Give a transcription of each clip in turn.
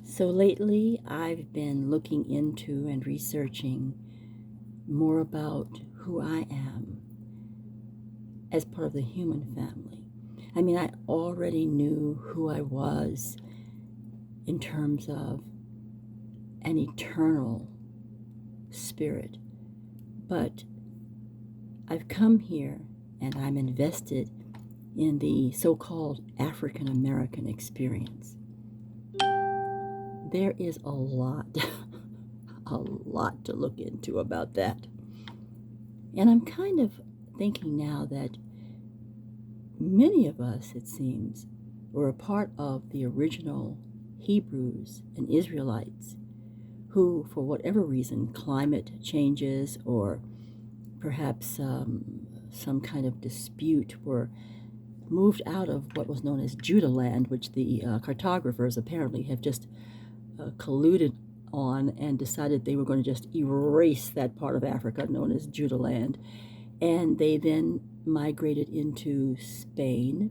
So lately, I've been looking into and researching more about who I am as part of the human family. I mean, I already knew who I was in terms of an eternal spirit, but I've come here and I'm invested in the so called African American experience. There is a lot, a lot to look into about that. And I'm kind of thinking now that many of us, it seems, were a part of the original Hebrews and Israelites who, for whatever reason, climate changes or perhaps some kind of dispute, were moved out of what was known as Judah land, which the cartographers apparently have just colluded on and decided they were going to just erase that part of Africa known as Judah land. And they then migrated into Spain,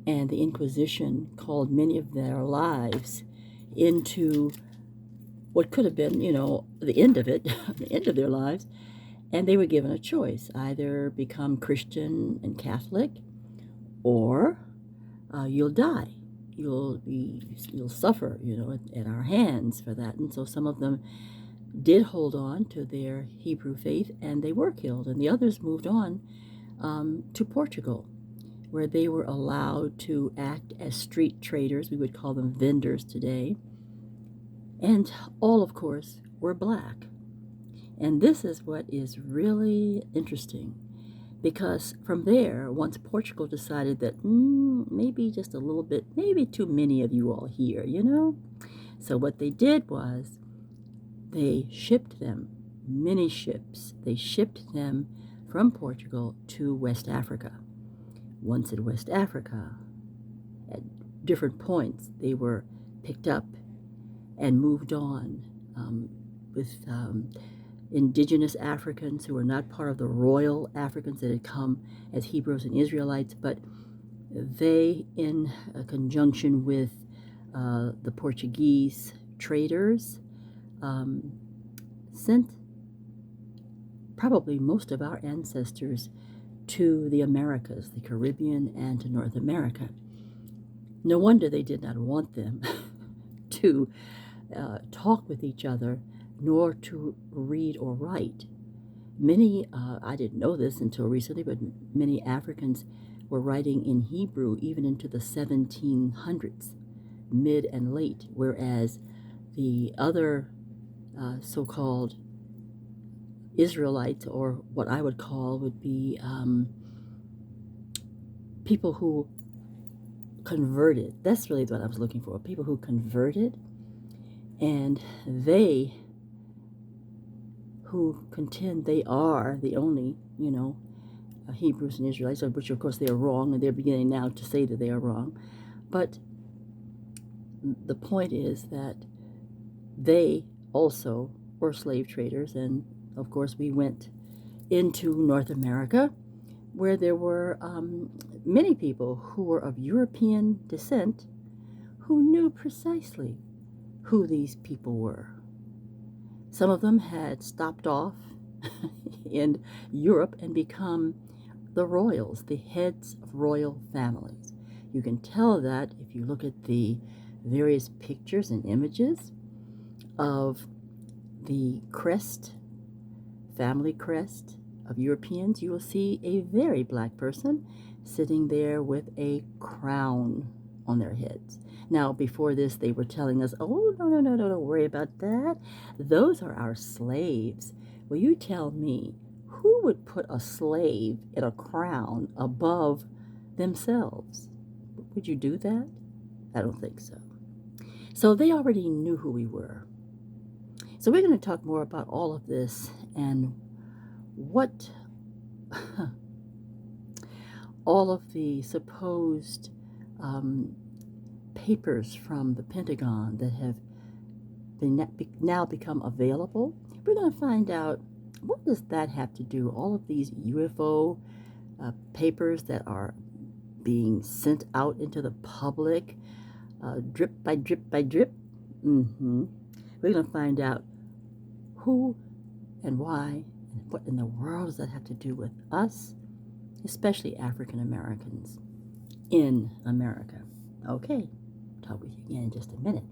and the Inquisition called many of their lives into what could have been, the end of it, the end of their lives. And they were given a choice: either become Christian and Catholic, or you'll die. You'll suffer, at our hands for that. And so some of them did hold on to their Hebrew faith, and they were killed, and the others moved on to Portugal, where they were allowed to act as street traders. We would call them vendors today. And all, of course, were black. And this is what is really interesting, because from there, once Portugal decided that maybe just a little bit, maybe too many of you all here, So what they did was they shipped them, many ships, they shipped them from Portugal to West Africa. Once in West Africa, at different points, they were picked up and moved on with indigenous Africans who were not part of the royal Africans that had come as Hebrews and Israelites, but they, in conjunction with the Portuguese traders, sent probably most of our ancestors to the Americas, the Caribbean, and to North America. No wonder they did not want them to talk with each other, nor to read or write. Many, I didn't know this until recently, but many Africans were writing in Hebrew even into the 1700s, mid and late, whereas the other so-called Israelites, or what I would call would be people who converted. That's really what I was looking for, people who converted, and they who contend they are the only, Hebrews and Israelites, which of course they are wrong, and they're beginning now to say that they are wrong. But the point is that they also were slave traders, and of course we went into North America, where there were many people who were of European descent who knew precisely who these people were. Some of them had stopped off in Europe and become the royals, the heads of royal families. You can tell that if you look at the various pictures and images of the crest, family crest of Europeans. You will see a very black person sitting there with a crown on their heads. Now, before this, they were telling us, oh, no, no, no, no, don't worry about that. Those are our slaves. Well, you tell me, who would put a slave in a crown above themselves? Would you do that? I don't think so. So they already knew who we were. So we're going to talk more about all of this and what all of the supposed papers from the Pentagon that have now become available. We're going to find out, what does that have to do, all of these UFO papers that are being sent out into the public, drip by drip by drip. We're going to find out who and why and what in the world does that have to do with us, especially African Americans in America. Okay, talk with you again in just a minute.